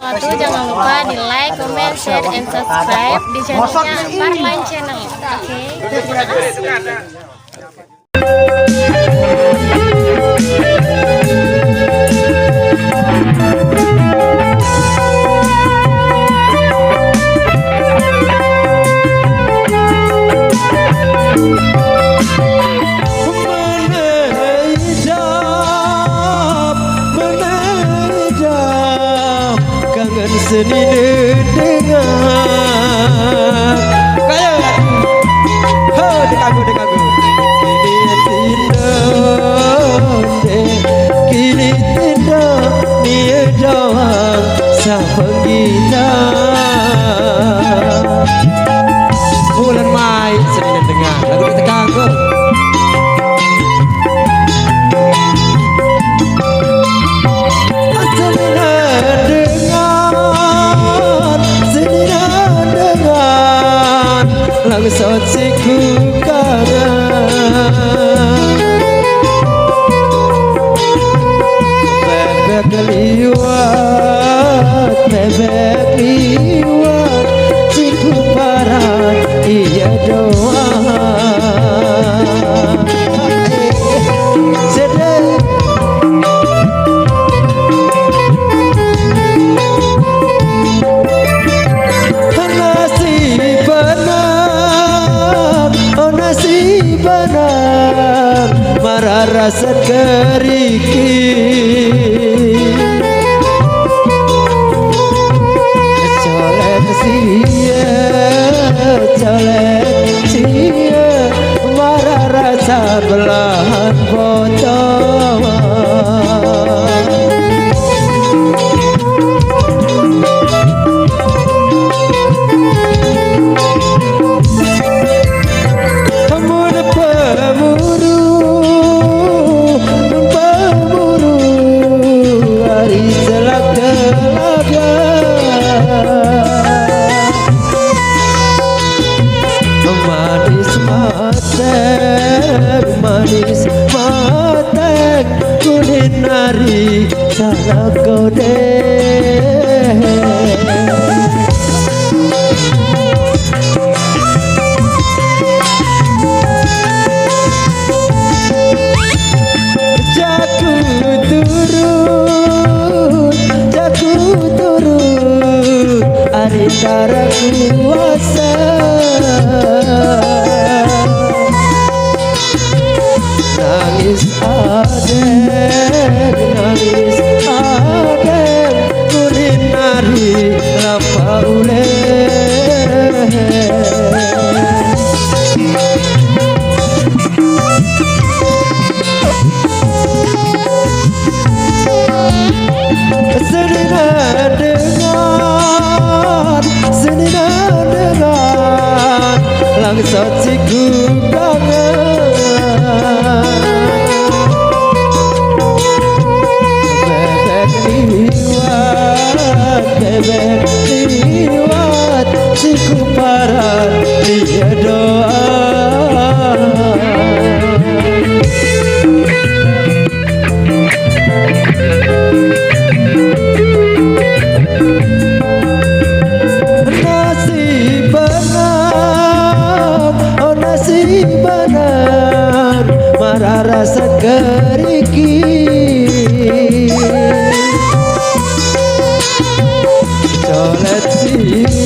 Jangan lupa di like, comment, share, and subscribe di channelnya Parline Channel. Oke, terima kasih. Seni dengar kaya dekagu kini tindak dia jawab sang gitar bulan Mai seni dengar lagu dekagu langsung siku kangen bebek liwat siku parat iya doang sedih marah rasa keriki colek sia marah rasa belahan botol manis mata kulit nari sana kau deh jaku turun hari tara kuasa nangis adem kulit nari lampau seni dengar langsung siku kangen bebek liwat siku parat dia doa nasib benar marah rasa keriki colek